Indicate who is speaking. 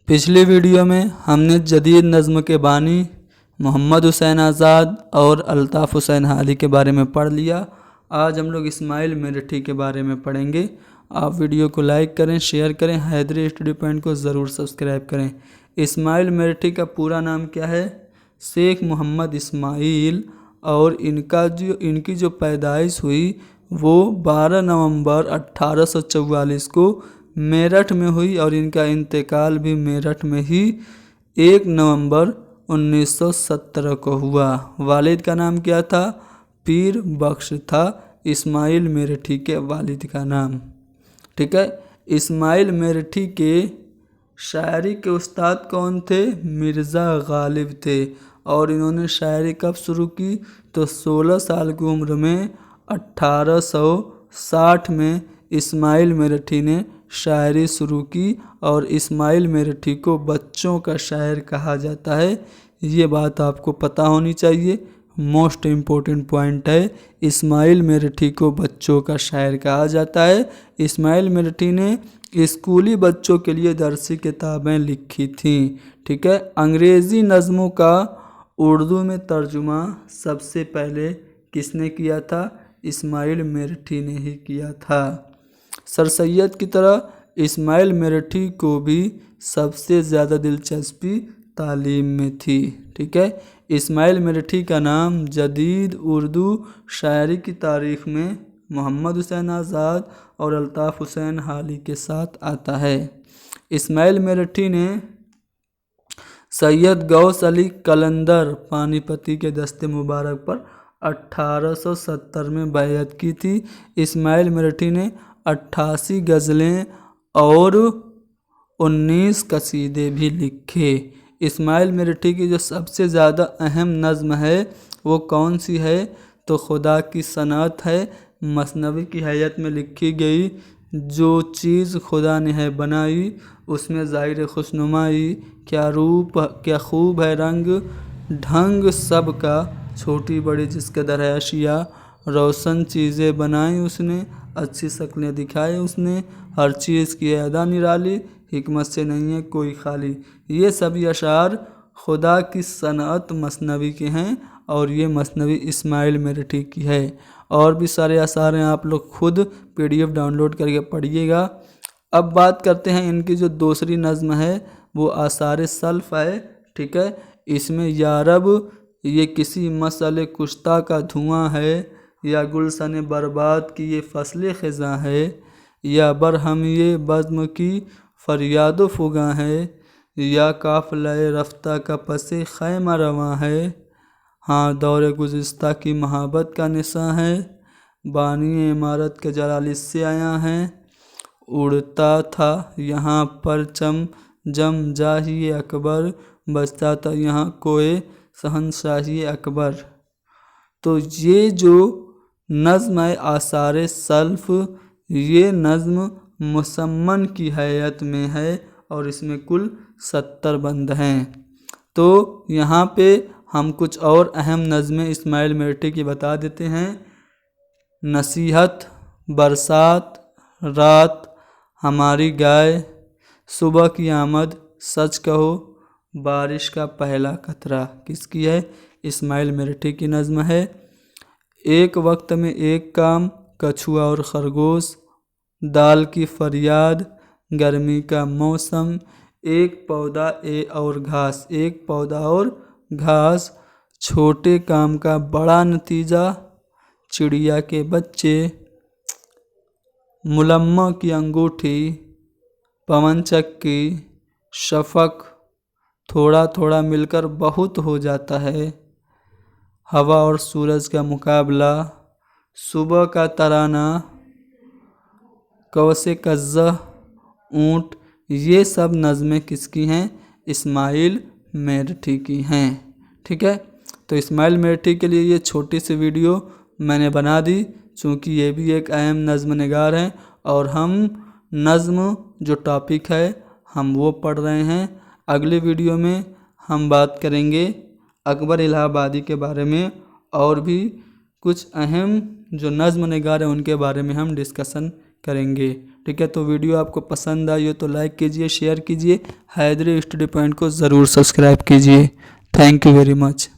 Speaker 1: पिछली वीडियो में हमने जदीद नज़्म के बानी मोहम्मद हुसैन आज़ाद और अल्ताफ़ हुसैन हाली के बारे में पढ़ लिया। आज हम लोग इस्माइल मेरठी के बारे में पढ़ेंगे। आप वीडियो को लाइक करें, शेयर करें, हैदरी स्टडी पॉइंट को ज़रूर सब्सक्राइब करें। इस्माइल मेरठी का पूरा नाम क्या है? शेख मोहम्मद इस्माइल। और इनकी जो पैदाइश हुई वो 12 नवंबर 1844 को मेरठ में हुई और इनका इंतकाल भी मेरठ में ही 1 नवंबर 1917 को हुआ। वालिद का नाम क्या था? पीर बख्श था इस्माइल मेरठी के वालिद का नाम। ठीक है। इस्माइल मेरठी के शायरी के उस्ताद कौन थे? मिर्ज़ा गालिब थे। और इन्होंने शायरी कब शुरू की? तो 16 साल की उम्र में 1860 में इस्माइल मेरठी ने शायरी शुरू की। और इस्माइल मेरठी को बच्चों का शायर कहा जाता है। ये बात आपको पता होनी चाहिए, मोस्ट इम्पोर्टेंट पॉइंट है। इस्माइल मेरठी को बच्चों का शायर कहा जाता है। इस्माइल मेरठी ने स्कूली बच्चों के लिए दरसी किताबें लिखी थीं। ठीक है। अंग्रेज़ी नज़्मों का उर्दू में तर्जुमा सबसे पहले किसने किया था? इस्माइल मेरठी ने ही किया था। सर सैयद की तरह इस्माइल मेरठी को भी सबसे ज़्यादा दिलचस्पी तालीम में थी। ठीक है। इस्माइल मेरठी का नाम जदीद उर्दू शायरी की तारीख़ में मोहम्मद हुसैन आज़ाद और अल्ताफ़ हुसैन हाली के साथ आता है। इस्माइल मेरठी ने सैयद गौस अली कलंदर पानीपती के दस्ते मुबारक पर 1870 में बैअत की थी। इस्माइल मेरठी ने 88 गज़लें और 19 कसीदे भी लिखे। इस्माइल मेरठी की जो सबसे ज़्यादा अहम नज़्म है वो कौन सी है? तो खुदा की सनअत है। मसनवी की हैयत में लिखी गई। जो चीज़ खुदा ने है बनाई उसमें ज़ाहिर खुशनुमाई, क्या रूप क्या खूब है रंग ढंग सब का, छोटी बड़ी जिसके दर है अशिया, रोशन चीज़ें बनाई उसने, अच्छी शक्लें दिखाई उसने, हर चीज़ की अदा निराली, हिकमत से नहीं है कोई खाली। ये सभी अशार खुदा की सनअत मसनवी के हैं और ये मसनवी इस्माइल मेरठी की है। और भी सारे अशार हैं, आप लोग खुद PDF डाउनलोड करके पढ़िएगा। अब बात करते हैं इनकी जो दूसरी नज़्म है वो आसार सल्फ है। ठीक है। इसमें या रब ये किसी मसले कुश्ता का धुआं है, या गुलशन बर्बाद की ये फसल ख़ज़ां है, या बरहम ये बज़्म की फरियाद फुगां है, या काफ़िले रफ्ता का पसे खैमा रवां है, हाँ दौर गुज़िश्ता की महाबत का निशां है, बानी इमारत के जलाल से आया हैं, उड़ता था यहाँ परचम जम जाही अकबर, बजता था यहाँ कोए शहंशाही अकबर। तो ये जो नज़्म है आसार सल्फ, ये नज़्म मुसम्मन की हैयत में है और इसमें कुल 70 बंद हैं। तो यहाँ पे हम कुछ और अहम नज़्में इस्माइल मेरठी की बता देते हैं। नसीहत, बरसात, रात, हमारी गाय, सुबह की आमद, सच कहो, बारिश का पहला कतरा किसकी है? इस्माइल मेरठी की नज़्म है। एक वक्त में एक काम, कछुआ और खरगोश, दाल की फरियाद, गर्मी का मौसम, एक पौधा और घास, एक पौधा और घास, छोटे काम का बड़ा नतीजा, चिड़िया के बच्चे, मुलम्मा की अंगूठी, पवन चक्की, शफक, थोड़ा थोड़ा मिलकर बहुत हो जाता है, हवा और सूरज का मुकाबला, सुबह का तराना, कवसे कज़्ज़ा, ऊँट, ये सब नज़में किसकी हैं? इस्माइल मेरठी की हैं। ठीक है। तो इस्माइल मेरठी के लिए ये छोटी सी वीडियो मैंने बना दी, चूँकि ये भी एक अहम नज़्म निगार हैं और हम नज़्म जो टॉपिक है हम वो पढ़ रहे हैं। अगले वीडियो में हम बात करेंगे अकबर इलाहाबादी के बारे में और भी कुछ अहम जो नज़्म निगार है उनके बारे में हम डिस्कशन करेंगे। ٹھیک ہے، تو ویڈیو آپ کو پسند آئی ہو تو لائک کیجئے، شیئر کیجئے، حیدری اسٹڈی پوائنٹ کو ضرور سبسکرائب کیجئے۔ Thank you very much.